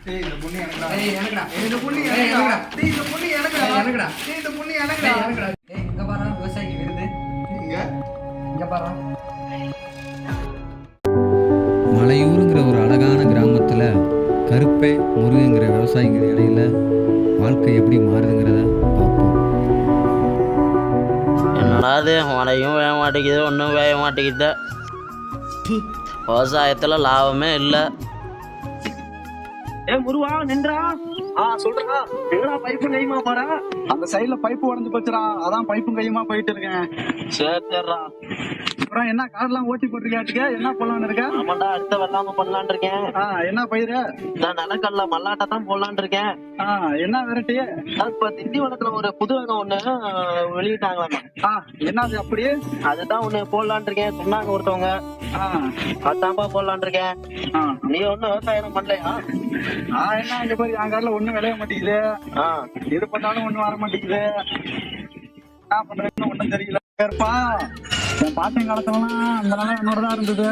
டேய் இந்த பொண்ணு எனக்குடா. டேய் எனக்குடா. இந்த பொண்ணு டேய் எனக்குடா. எனக்குடா. டேய் இந்த பொண்ணு எனக்குடா. டேய் எனக்குடா. டேய் இந்த பொண்ணு டேய் எனக்குடா. எனக்குடா. டேய் இங்க பாரு விவசாயிக்கு விருது. இங்க இங்க பாரு. மலையூருங்கிற ஒரு அழகான கிராமத்தில் கருப்பன் முருகங்கிற விவசாயிங்கிற இடையில வாழ்க்கை எப்படி மாறுதுங்கிறத பார்ப்போம். என்னடா அது மழையும் வேக மாட்டேங்குது, ஒன்றும் வேக மாட்டேங்குது. விவசாயத்தில் லாபமே இல்லை. முருவா நின்றா. சொல்றா எங்கடா பைப்பு கையுமா பாரு. அந்த சைடுல பைப்பு உடைஞ்சு போச்சுடா. அதான் பைப்பும் கையுமா போயிட்டு இருக்கேன். சரிடா. அப்புறம் என்ன கார்லாம் ஓட்டி போட்டுருக்காட்டுக்க? என்ன பண்ணலான்னு இருக்க? ஆமாண்டா, அடுத்த வெள்ளாம பண்ணலான் இருக்கேன். என்ன பயிரு? நான் நிலக்கல்ல மல்லாட்டை தான் போடலான் இருக்கேன். என்ன வெரைட்டி? இப்ப திண்டிவனத்துல ஒரு புது வகை ஒண்ணு வெளியிட்டாங்களாமா. என்னது அப்படியே? அதுதான் ஒண்ணு போடலான் இருக்கேன் சொன்னாங்க ஒருத்தவங்க. அதான்ப்பா போடலான் இருக்கேன். நீ ஒண்ணும் விவசாயம் பண்ணலையா? என்ன இங்க போய் என் கார்ல ஒண்ணும் விளைய மாட்டேங்குது. எது பண்ணாலும் ஒண்ணும் வர மாட்டேங்குது. என்ன பண்றதுன்னு ஒண்ணும் தெரியல. இருப்பா என் பாட்டின் காலத்துலலாம் அந்த நிலம் என்னோடதான் இருந்தது.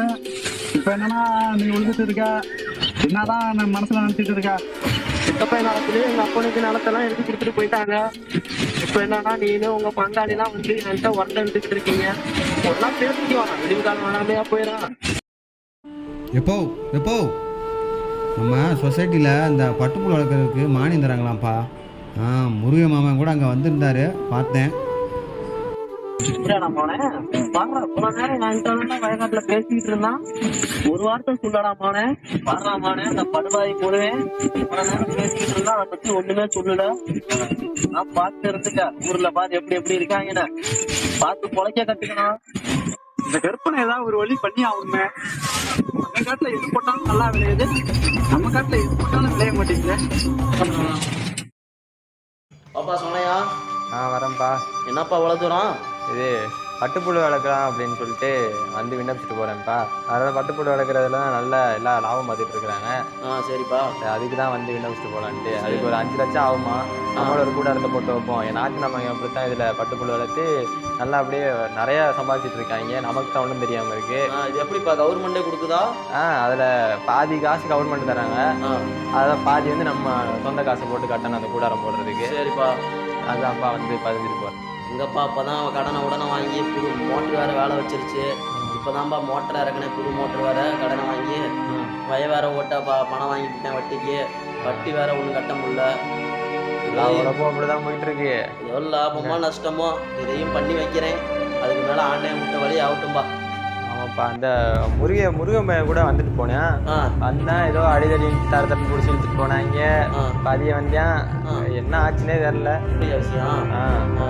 இப்ப என்னன்னா நீ உழுதுட்டு இருக்க. என்னதான் நான் மனசுல நினைச்சிட்டு இருக்க? சித்தப்பா நிலத்துலயும் எங்க அப்பனுக்கு நிலத்தெல்லாம் எடுத்து கொடுத்துட்டு போயிட்டாங்க. இப்ப என்னன்னா நீனும் உங்க பங்காளி எல்லாம் வந்து என்கிட்ட வரல எடுத்துக்கிட்டு இருக்கீங்க. ஒன்னா சேர்த்துக்கு வாங்க, விடிவு காலம் வேணாமையா போயிடும். எப்போ எப்போ நம்ம சொசைட்டியில் இந்த பட்டுப்புழு வளர்க்குறதுக்கு மானியம் தராங்களாம்ப்பா. முருக மாமன் கூட அங்கே வந்திருந்தாரு, பார்த்தேன். வயக்காட்டுல பேசிக்கிட்டு இருந்தான். ஒரு வார்த்தை சொல்லடா மானே, வர்றா மானே, அந்த படுபாய் கூடவே பேசிக்கிட்டு இருந்தா. அதை பத்தி ஒண்ணுமே சொல்லல. நான் பார்த்து இருந்துக்க, ஊர்ல பாத்து எப்படி எப்படி இருக்காங்கன்னு பார்த்து பொழைக்க கத்துக்கணும். இந்த கற்பனை ஏதாவது ஒரு வழி பண்ணி ஆகணுமே. அந்த காட்டுல எது போட்டாலும் நல்லா விளையுது, நம்ம காட்டுல எது போட்டாலும் விளைய மாட்டேங்குது. பாப்பா சொன்னையா? வரேன்ப்பா. என்னப்பா இவ்வளவு தூரம்? இது பட்டுப்புழு வளர்க்கலாம் அப்படின்னு சொல்லிட்டு வந்து விண்ணப்பிச்சுட்டு போகிறேன்ப்பா. அதனால் பட்டுப்புழு வளர்க்குறதுல நல்ல எல்லா லாபம் பார்த்துட்டு இருக்கிறாங்க. சரிப்பா. அதுக்கு தான் வந்து விண்ணப்பிச்சுட்டு போகலான்ட்டு. அதுக்கு ஒரு 5 லட்சம் ஆகுமா. நம்மளோட ஒரு கூடாரத்தை போட்டு வைப்போம். என் நாட்டு நம்ம அப்படித்தான் இதில் பட்டுப்புழு வளர்த்து நல்லா அப்படியே நிறையா சம்பாதிச்சிட்டு இருக்காங்க. நமக்கு தான் ஒன்றும் தெரியாமல் இருக்கு. இது எப்படிப்பா கவர்மெண்டே கொடுக்குதா? அதில் பாதி காசு கவர்மெண்ட் தராங்க. அதான் பாதி வந்து நம்ம சொந்த காசை போட்டு கட்டணும் அந்த கூடாரம் போடுறதுக்கு. சரிப்பா. அதான்ப்பா வந்து பதிஞ்சிட்டு போகிறேன். எங்கப்பா அப்பதான் கடனை உடனே வாங்கி புது மோட்டர் வேற வேலை வச்சிருச்சு. இப்போதான்ப்பா மோட்டர் இறக்குனேன், புது மோட்டர் வேற கடனை வாங்கி வய வேற ஓட்ட பணம் வாங்கிட்டேன் வட்டிக்கு. வட்டி வேற ஒன்றும் கட்ட முடியல. உழப்போ அப்படிதான் போயிட்டு இருக்கு. ஏதோ லாபமோ நஷ்டமோ இதையும் பண்ணி வைக்கிறேன். அதுக்கு மேல ஆன்லைன் முட்டை வழி ஆகட்டும்பா. ஆமாப்பா, அந்த முருகன் பையன் கூட வந்துட்டு போனேன். வந்தான் ஏதோ அடிதடி தரத்தட்டு பிடிச்சி இழுத்துட்டு போனாங்க. பதிய வந்தேன், என்ன ஆச்சுன்னே தெரியல. விஷயம்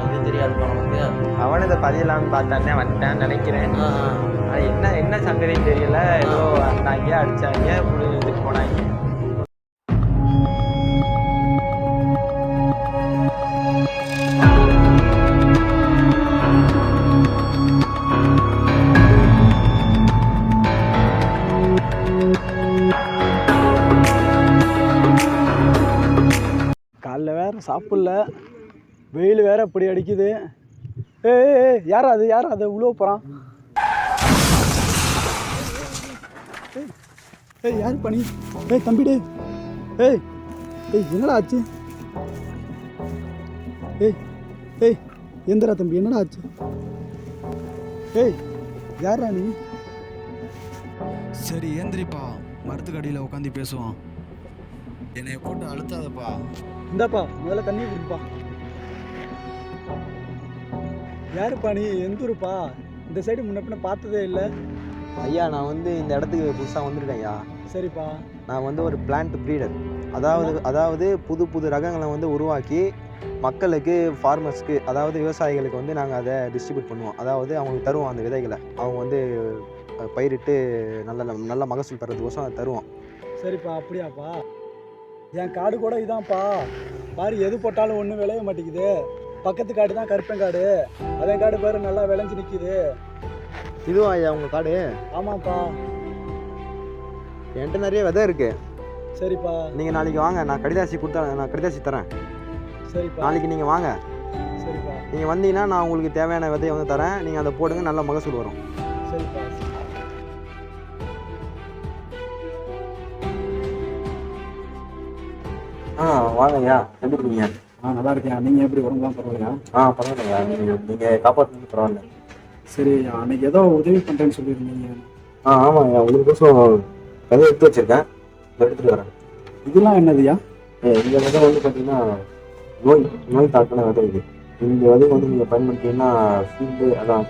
இது தெரியாதுப்பா நமக்கு. அவனு இதை பதியலாம்னு பார்த்தானே வந்துட்டான்னு நினைக்கிறேன். என்ன சங்கதின்னு தெரியல. ஏதோ வந்தாங்க, அடிச்சாங்க, புடி இழுத்துட்டு போனாங்க. காலைல வேற சாப்பிடல, வெயில் வேற அப்படி அடிக்குது. ஏய் யாரா அது உழுவ போகிறான்? ஏய் யார் பண்ணி? தம்பிடே. ஏய் என்னடா ஆச்சு? ஏய் எந்திரா தம்பி, என்னடா ஆச்சு? யாரா நீ? சரி ஏந்திரிப்பா, மரத்துக்கடியில் உட்காந்து பேசுவான். என்னை போட்டு அழுத்தாதப்பா. இந்தாப்பா முதல்ல தண்ணி குடிப்பா. யாருப்பா நீ? எந்த ஊருப்பா? இந்த சைடு முன்ன பின்ன பார்த்ததே இல்லை. ஐயா, நான் வந்து இந்த இடத்துக்கு புதுசாக வந்திருக்கேன் ஐயா. சரிப்பா. நான் வந்து ஒரு பிளான்ட் ப்ரீடர். அதாவது புது ரகங்களை வந்து உருவாக்கி மக்களுக்கு, ஃபார்மர்ஸ்க்கு, அதாவது விவசாயிகளுக்கு வந்து நாங்கள் அதை டிஸ்ட்ரிபியூட் பண்ணுவோம். அதாவது அவங்களுக்கு தருவோம் அந்த விதைகளை. அவங்க வந்து பயிரிட்டு நல்ல மகசூல் தர்றதுக்கோசம் அதை தருவோம். சரிப்பா, அப்படியாப்பா? என் காடு கூட இதான்ப்பா. பாரு, எது போட்டாலும் ஒன்றும் விளைய மாட்டேங்குது. பக்கத்து காடு தான் கருப்பங்காடு. அதன் காடு பாரு நல்லா விளைஞ்சு நிற்கிது. இதுவும் ஐயா உங்கள் காடு? ஆமாப்பா. என்கிட்ட நிறைய விதை இருக்கு. சரிப்பா. நீங்கள் நாளைக்கு வாங்க, நான் கடிதாசி தரேன். சரிப்பா. நாளைக்கு நீங்கள் வாங்க. சரிப்பா. நீங்கள் வந்தீங்கன்னா நான் உங்களுக்கு தேவையான விதையை வந்து தரேன். நீங்கள் அதை போடுங்க, நல்ல மகசூல் வரும். சரிப்பா. வாங்கய்யா, எப்படி இருக்கீங்க? நல்லா இருக்கேன். நீங்க எப்படி உடம்புலாம் பரவாயில்லையா? பரவாயில்லையா, நீங்கள் காப்பாற்றுறது பரவாயில்ல. சரி, அன்னைக்கு ஏதோ உதவி பண்றேன்னு சொல்லியிருந்தீங்க. ஆமாங்கய்யா, உங்களுக்கோசம் விதை எடுத்து வச்சிருக்கேன், எடுத்துகிட்டு வரேன். இதெல்லாம் என்னதுயா? இந்த விதை வந்து பார்த்தீங்கன்னா நோய் தாக்கின விதை இது. இந்த விதை வந்து நீங்கள் பயன்படுத்திங்கன்னா ஃபீல்டு அதான்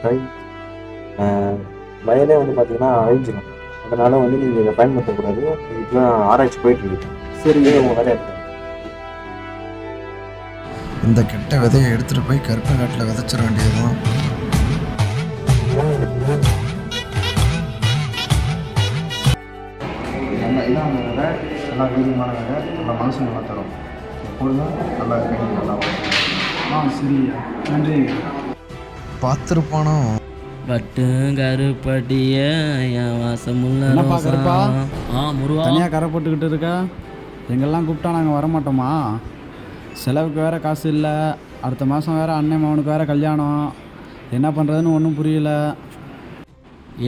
வயலே வந்து பார்த்தீங்கன்னா அழிஞ்சிடும். அதனால வந்து நீங்கள் இதை பயன்படுத்தக்கூடாது. இதுதான் ஆராய்ச்சி போயிட்டு இருக்கு. சரி, உங்கள் வேலையை எடுத்துக்கோங்க. இந்த கெட்ட விதையை எடுத்துகிட்டு போய் கருப்பங்காட்டில் விதைச்சிட வேண்டியதுதான். இதான் அந்த விதை நல்லா வீரியமான விதை, நல்லா மனசு நல்லா தரும். எப்பொழுதும் நல்லா கணிக்கு நல்லா வரும். சரியா, நன்றி. பார்த்துருப்பானோ? பட்டும் கருப்பட்டிய என் வாசமுள்ள என்னப்பா கருப்பா? முருவா. தனியாக கரை போட்டுக்கிட்டு இருக்கா? எங்கெல்லாம் கூப்பிட்டா நாங்கள் வரமாட்டோமா? செலவுக்கு வேறு காசு இல்லை. அடுத்த மாதம் வேறு அண்ணன் மகனுக்கு வேறு கல்யாணம். என்ன பண்ணுறதுன்னு ஒன்றும் புரியல.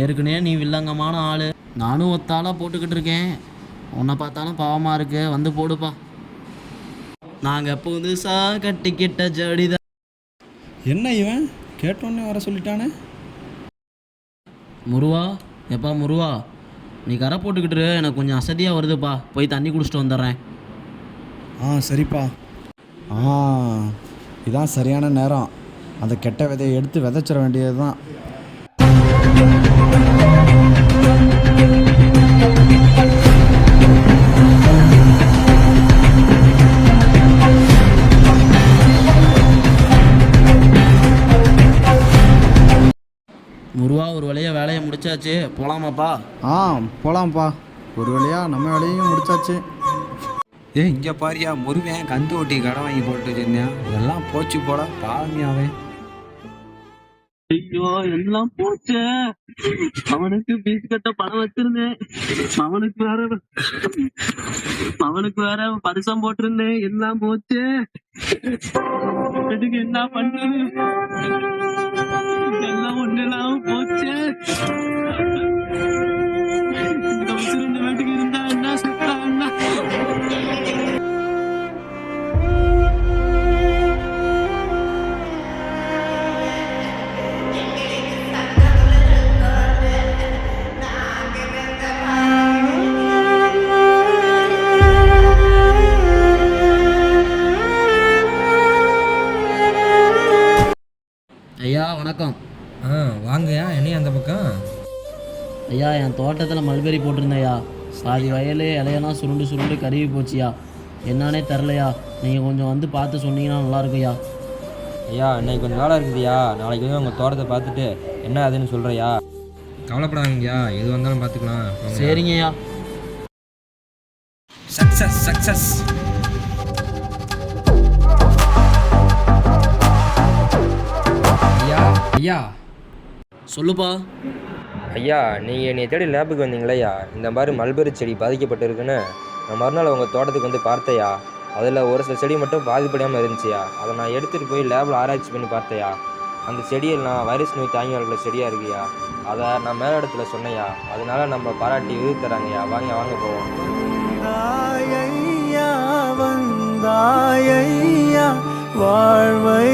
ஏற்கனவே நீ வில்லங்கமான ஆள், நானும் ஒத்தாளாக போட்டுக்கிட்டு இருக்கேன். உன்னை பார்த்தாலும் பாவமாக இருக்கு, வந்து போடுப்பா. நாங்கள் புதுசா கட்டிக்கிட்ட ஜடிதான். என்ன இவன் கேட்டோன்னே வர சொல்லிட்டானே? முருவா, எப்பா முருவா, நீ கரை போட்டுக்கிட்டு இரு, எனக்கு கொஞ்சம் அசதியாக வருதுப்பா. போய் தண்ணி குடிச்சிட்டு வந்துடுறேன். சரிப்பா. இதான் சரியான நேரம். அந்த கெட்ட விதையை எடுத்து விதைச்சிட வேண்டியது தான். முருவா, ஒரு வேலையை முடிச்சாச்சு, போகலாமாப்பா? போகலாம்ப்பா. ஒரு வழியாக நம்ம வேலையும் முடிச்சாச்சு. இங்கே பாரியா, முருகன் கந்து ஓட்டி கடை வாங்கி போட்டு வச்சிருந்தேன். இதெல்லாம் போச்சு போட பாவமியாவே. ஐயோ, எல்லாம் போச்சு. அவனுக்கு பீஸ் கட்ட பணம் வச்சிருந்தேன். அவனுக்கு வேற பரிசம் போட்டிருந்தேன். எல்லாம் போச்சு. இதுக்கு என்ன பண்றது? எல்லாம் ஒண்ணெல்லாம் போச்சு. இந்த உசிறு வீட்டுக்கு இருந்தா என்ன, சுத்தா என்ன? ஐயா வணக்கம். வாங்கய்யா, என்னையா அந்த பக்கம்? ஐயா, என் தோட்டத்தில் மல்பெரி போட்டிருந்தேயா. பாதி வயலே இலையெல்லாம் சுருண்டு கருவி போச்சியா. என்னானே தெரிலையா. நீங்கள் கொஞ்சம் வந்து பார்த்து சொன்னீங்கன்னா நல்லாயிருக்குய்யா. ஐயா, இன்னைக்கு கொஞ்சம் வேலை இருக்குதுயா. நாளைக்கு வந்து உங்கள் தோட்டத்தை பார்த்துட்டு என்ன அதுன்னு சொல்கிறையா. கவலைப்படாதீங்கய்யா, எது வந்தாலும் பார்த்துக்கலாம். சரிங்கய்யா. சக்ஸஸ். ஐயா சொல்லுப்பா. ஐயா, நீங்கள் என்னை தேடி லேபுக்கு வந்தீங்களேயா, இந்த மாதிரி மல்பெரி செடி பாதிக்கப்பட்டிருக்குன்னு நான் மறுநாள் உங்கள் தோட்டத்துக்கு வந்து பார்த்தையா. அதில் ஒரு சில செடி மட்டும் பாதிப்படையாமல் இருந்துச்சியா. அதை நான் எடுத்துகிட்டு போய் லேபில் ஆராய்ச்சி பண்ணி பார்த்தையா. அந்த செடியெல்லாம் வைரஸ் நோய் தாங்கி வளர்க்குற செடியாக இருக்குயா. அதை நான் மேல இடத்துல சொன்னையா. அதனால நம்ம பாராட்டி விருது தராங்கய்யா. வாங்க போவோம். வாழ்வை